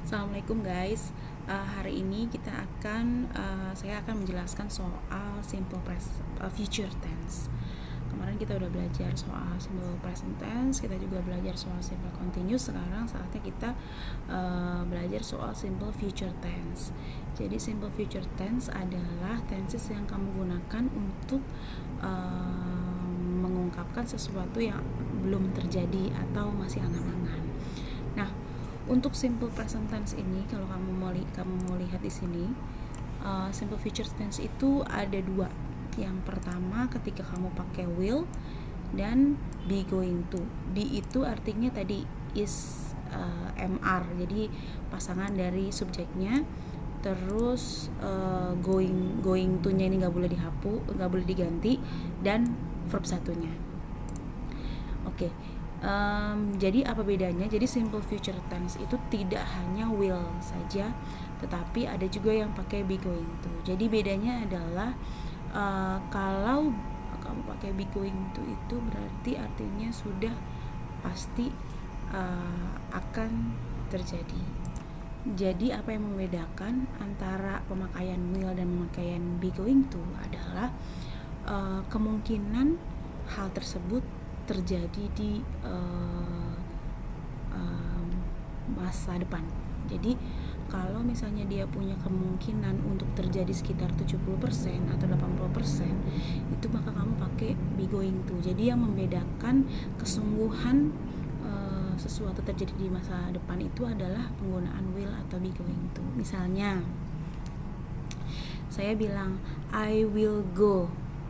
Assalamualaikum guys. Hari ini saya akan menjelaskan soal future tense. Kemarin kita udah belajar soal simple present tense, kita juga belajar soal simple continuous. Sekarang saatnya kita belajar soal simple future tense. Jadi simple future tense adalah tenses yang kamu gunakan untuk mengungkapkan sesuatu yang belum terjadi atau masih angan-angan. Nah, untuk simple present tense ini, kalau kamu mau lihat di sini, simple future tense itu ada dua. Yang pertama ketika kamu pakai will dan be going to. Be itu artinya tadi is, MR, jadi pasangan dari subjeknya. Terus going to nya ini nggak boleh diganti, dan verb satunya. Oke. Jadi apa bedanya? Jadi simple future tense itu tidak hanya will saja, tetapi ada juga yang pakai be going to. Jadi bedanya adalah kalau kamu pakai be going to itu berarti artinya sudah pasti akan terjadi. Jadi apa yang membedakan antara pemakaian will dan pemakaian be going to adalah kemungkinan hal tersebut terjadi di masa depan. Jadi kalau misalnya dia punya kemungkinan untuk terjadi sekitar 70% atau 80%, itu maka kamu pakai be going to. Jadi yang membedakan kesungguhan sesuatu terjadi di masa depan itu adalah penggunaan will atau be going to. Misalnya saya bilang I will go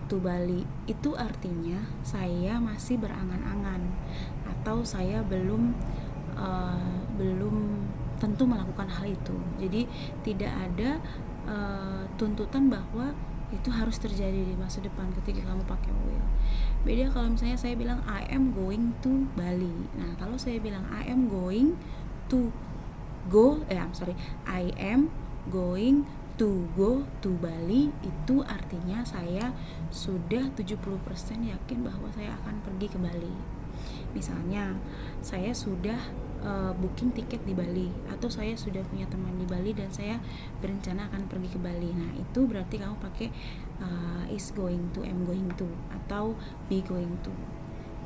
to Bali, itu artinya saya masih berangan-angan atau saya belum tentu melakukan hal itu. Jadi tidak ada tuntutan bahwa itu harus terjadi di masa depan ketika kamu pakai will. Beda kalau misalnya saya bilang I am going to Bali. Nah, kalau saya bilang I am going to I am going to go to Bali, itu artinya saya sudah 70% yakin bahwa saya akan pergi ke Bali. Misalnya saya sudah booking tiket di Bali, atau saya sudah punya teman di Bali dan saya berencana akan pergi ke Bali. Nah, itu berarti kamu pakai is going to, am going to, atau be going to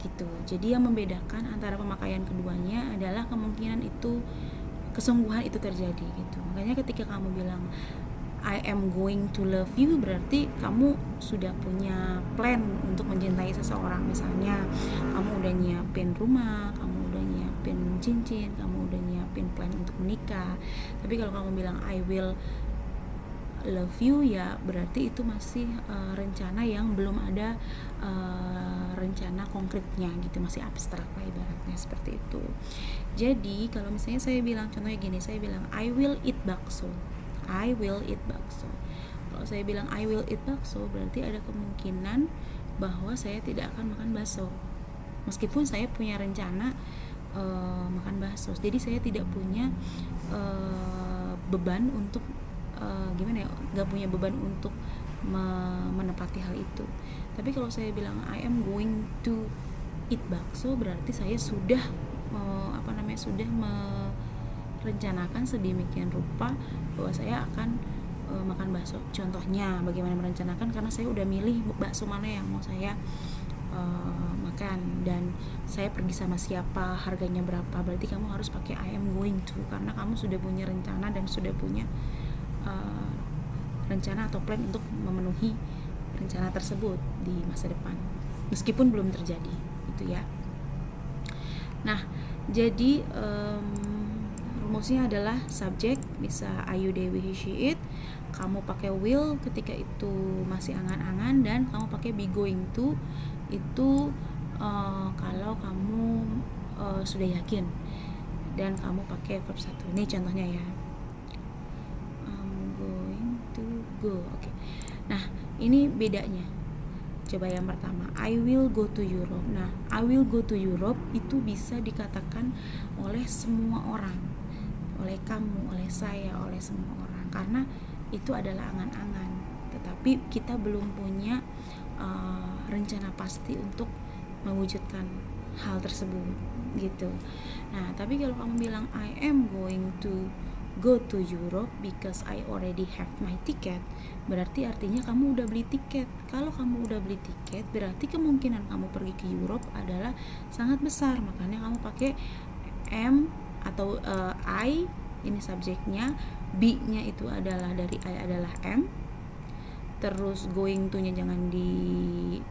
gitu. Jadi yang membedakan antara pemakaian keduanya adalah kemungkinan itu, kesungguhan itu terjadi gitu. Makanya ketika kamu bilang I am going to love you, berarti kamu sudah punya plan untuk mencintai seseorang. Misalnya kamu udah nyiapin rumah, kamu udah nyiapin cincin, kamu udah nyiapin plan untuk menikah. Tapi kalau kamu bilang I will love you, ya berarti itu masih rencana yang belum ada rencana konkretnya gitu, masih abstrak lah ibaratnya, seperti itu. Jadi kalau misalnya saya bilang, contohnya gini, saya bilang I will eat bakso. I will eat bakso. Kalau saya bilang I will eat bakso, berarti ada kemungkinan bahwa saya tidak akan makan bakso, meskipun saya punya rencana makan bakso. Jadi saya tidak punya beban untuk gak punya beban untuk menepati hal itu. Tapi kalau saya bilang I am going to eat bakso, berarti saya sudah merencanakan sedemikian rupa bahwa saya akan makan bakso. Contohnya bagaimana merencanakan, karena saya udah milih bakso mana yang mau saya makan, dan saya pergi sama siapa, harganya berapa. Berarti kamu harus pakai I am going to, karena kamu sudah punya rencana dan sudah punya rencana atau plan untuk memenuhi rencana tersebut di masa depan, meskipun belum terjadi gitu ya. Nah, jadi rumusnya adalah subjek, bisa I, you, they, we, he, she, it. Kamu pakai will ketika itu masih angan-angan, dan kamu pakai be going to itu kalau kamu sudah yakin, dan kamu pakai verb satu. Ini contohnya ya, I'm going to go. Oke. Nah, ini bedanya. Coba yang pertama, I will go to Europe. Nah, I will go to Europe itu bisa dikatakan oleh semua orang, oleh kamu, oleh saya, oleh semua orang, karena itu adalah angan-angan. Tetapi kita belum punya rencana pasti untuk mewujudkan hal tersebut gitu. Nah, tapi kalau kamu bilang I am going to go to Europe because I already have my ticket, berarti artinya kamu udah beli tiket. Kalau kamu udah beli tiket, berarti kemungkinan kamu pergi ke Europe adalah sangat besar. Makanya kamu pakai am atau I, ini subjeknya, be-nya itu adalah dari I adalah am. Terus going to-nya jangan di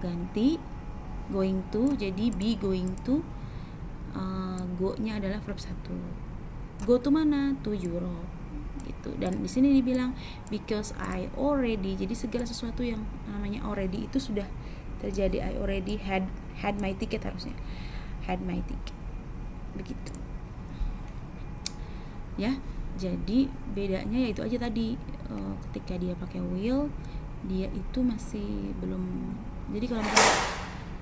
ganti going to, jadi be going to. Go-nya adalah verb 1. Go to mana? To Europe gitu. Dan di sini dibilang because I already, jadi segala sesuatu yang namanya already itu sudah terjadi. I already had my ticket, harusnya had my ticket begitu ya. Jadi bedanya yaitu aja tadi, ketika dia pakai will, dia itu masih belum. Jadi kalau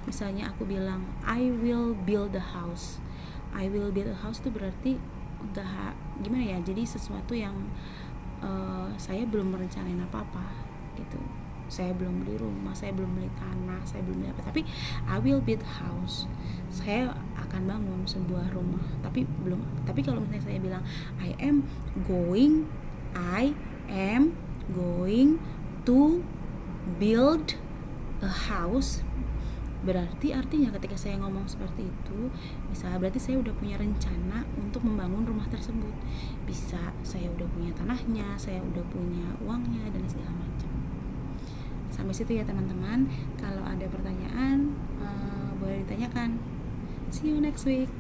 misalnya aku bilang I will build a house, I will build a house itu berarti enggak, gimana ya, jadi sesuatu yang saya belum merencanain apa-apa gitu. Saya belum beli rumah, saya belum beli tanah, saya belum beli apa, tapi I will build a house, saya akan bangun sebuah rumah, tapi belum. Tapi kalau misalnya saya bilang I am going to build a house, berarti artinya ketika saya ngomong seperti itu, misalnya berarti saya udah punya rencana untuk membangun rumah tersebut. Bisa saya udah punya tanahnya, saya udah punya uangnya, dan segala macam. Sampai situ ya teman-teman. Kalau ada pertanyaan boleh ditanyakan. See you next week.